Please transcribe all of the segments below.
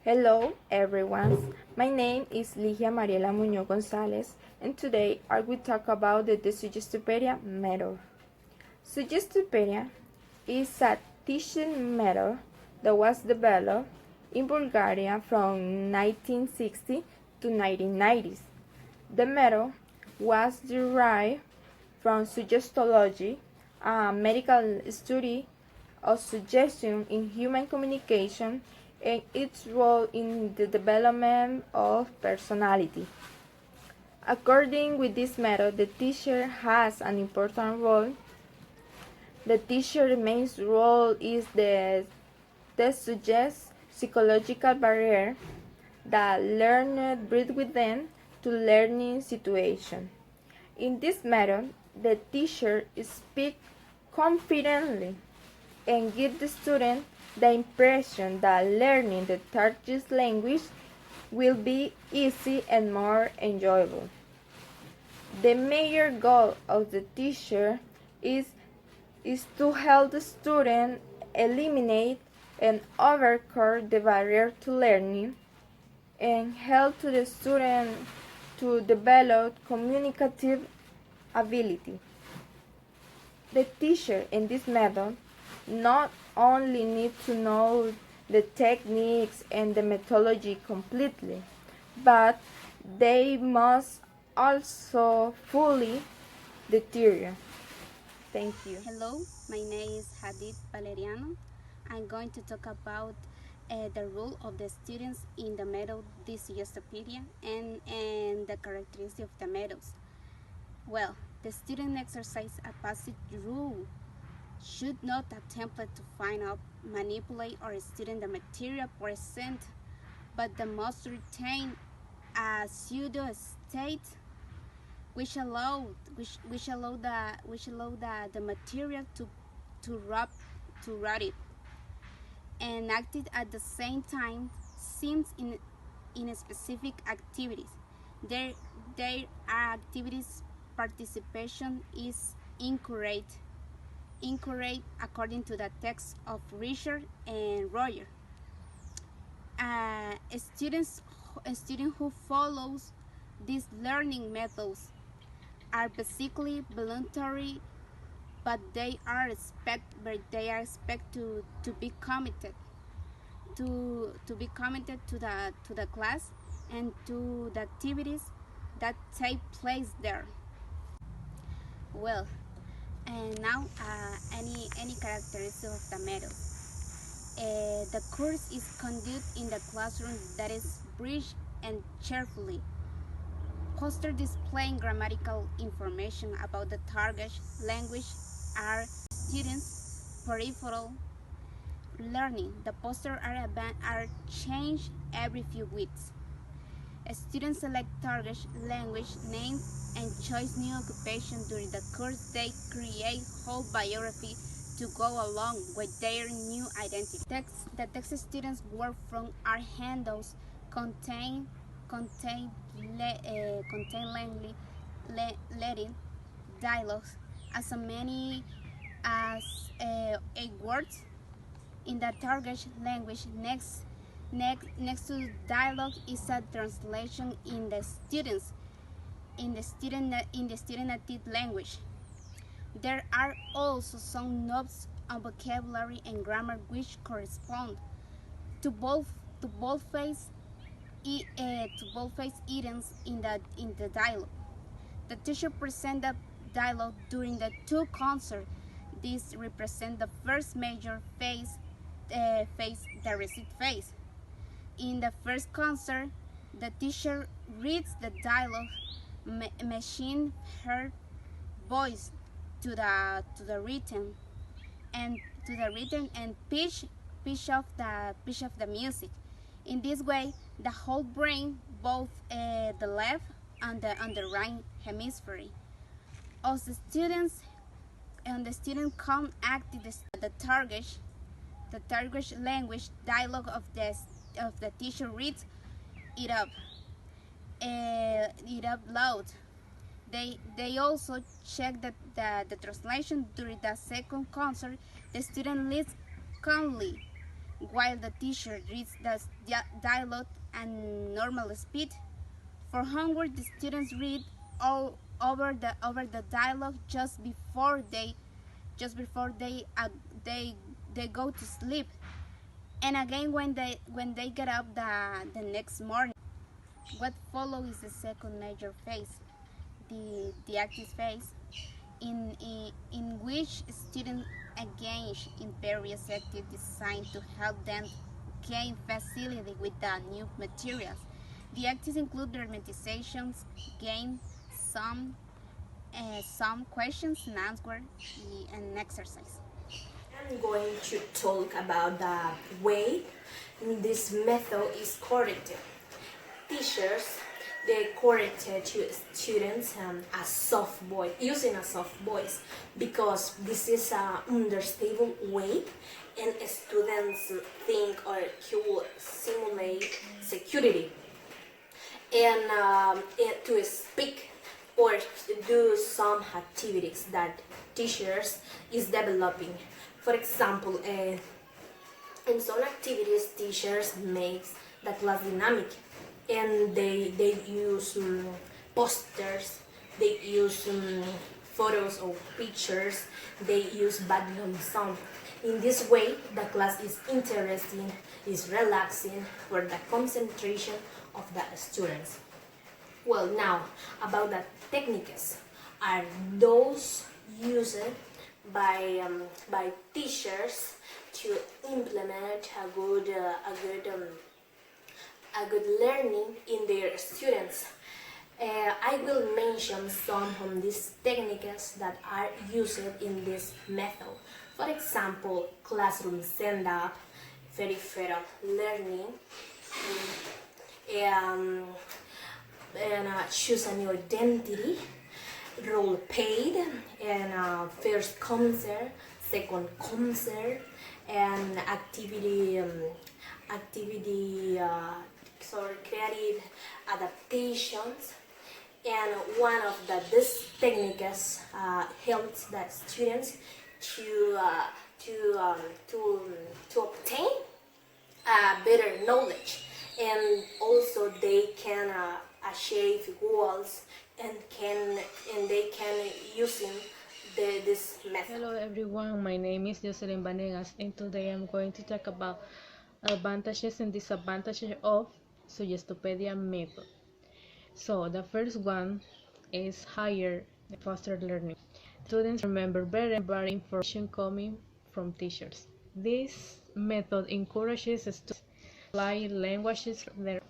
Hello everyone, my name is Ligia Mariela Muñoz Gonzalez and today I will talk about the Desuggestopedia Method. Suggestopedia is a teaching method that was developed in Bulgaria from 1960 to 1990s. The method was derived from suggestology, a medical study of suggestion in human communication and its role in the development of personality. According with this method, the teacher has an important role. The teacher's main role is to suggest psychological barrier that learner bring with them to learning situation. In this method, the teacher speaks confidently and give the student the impression that learning the target language will be easy and more enjoyable. The major goal of the teacher is to help the student eliminate and overcome the barrier to learning and help to the student to develop communicative ability. The teacher in this method not only need to know the techniques and the methodology completely, but they must also fully the theory. Thank you. Hello, my name is Hadid Valeriano. I'm going to talk about the role of the students in the method Desuggestopedia and the characteristics of the methods. Well, the student exercise a passive rule should not attempt to find out, manipulate, or student the material present, but the must retain a pseudo state which allow the material to rot it and acted at the same time seems in specific activities. There there are activities participation is encouraged according to the text of Richard and Roger. A student who follows these learning methods are basically voluntary, but they are expect to be committed to the class and to the activities that take place there. Well, and now any characteristic of the method. The course is conducted in the classroom that is brief and cheerfully. Poster displaying grammatical information about the target language are students' peripheral learning. The posters are changed every few weeks. Students select target language names and choose new occupation during the course. They create whole biography to go along with their new identity. The text students work from are handouts contain lengthy leading dialogues as many as 8 words in the target language. Next to dialogue is a translation in the student native language. There are also some notes on vocabulary and grammar which correspond to boldface items in the dialogue. The teacher presents the dialogue during the two concerts. This represents the first major phase, the recit phase. In the first concert, the teacher reads the dialogue, machine her voice to the rhythm and pitch of the music. In this way, the whole brain, both the left and the right hemisphere, of the students and the student can act the target language dialogue of the teacher reads it up loud. They also check the translation during the second concert. The student listens calmly. while the teacher reads the dialogue at normal speed. For homework, the students read all over the dialogue just before they go to sleep, and again when they get up the next morning. What follows is the second major phase, the active phase, in which students engage in various activities designed to help them gain facility with the new materials. The activities include dramatizations, games, some questions and answers, and exercise. I'm going to talk about the way this method is corrected. Teachers, they corrected to students a soft voice, using a soft voice, because this is a understandable way and students think or could simulate security and to speak or do some activities that teachers is developing. For example, in some activities, teachers makes the class dynamic, and they use posters, they use photos or pictures, they use background sound. In this way, the class is interesting, is relaxing for the concentration of the students. Well, now about the techniques are those used by teachers to implement a good learning in their students. I will mention some of these techniques that are used in this method. For example, classroom stand-up, peripheral learning, um, and choose a new identity, role played, and first concert, second concert, and creative adaptations. And one of these techniques helps the students to obtain better knowledge, and also they can achieve goals and they can using this method. Hello everyone, my name is Jocelyn Vanegas, and today I'm going to talk about advantages and disadvantages of Suggestopedia method. So the first one is higher and faster learning. Students remember better information coming from teachers. This method encourages students to apply languages from their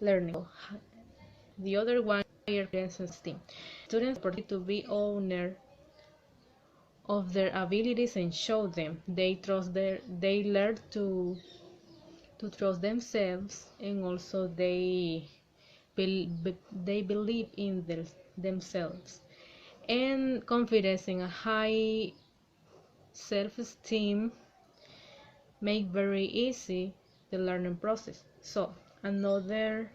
learning. The other one is higher confidence and esteem. Students are to be owner of their abilities and show them. They learn to trust themselves, and also they believe in themselves, and confidence and a high self-esteem make very easy the learning process. So another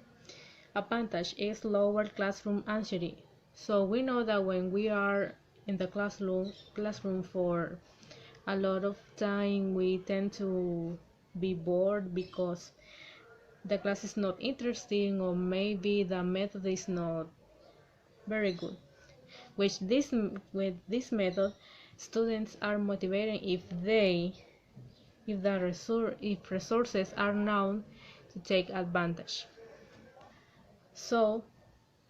advantage is lower classroom anxiety. So we know that when we are in the classroom for a lot of time, we tend to be bored because the class is not interesting, or maybe the method is not very good. With this method, students are motivated if resources are known to take advantage. So,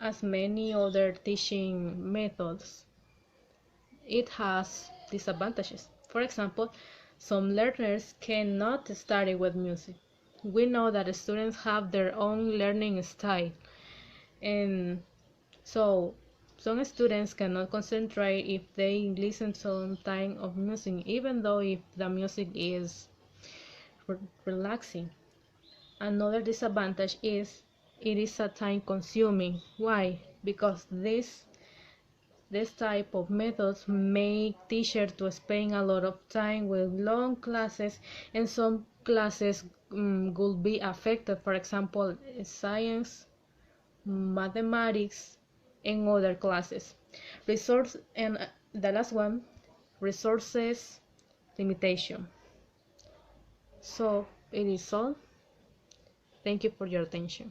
as many other teaching methods, it has disadvantages. For example, some learners cannot study with music. We know that students have their own learning style, and so some students cannot concentrate if they listen to some time of music, even though if the music is relaxing. Another disadvantage is it is a time consuming. Why? Because this type of methods make teachers to spend a lot of time with long classes, and some classes could be affected. For example, science, mathematics, and other classes. The last one, resources limitation. So it is all. Thank you for your attention.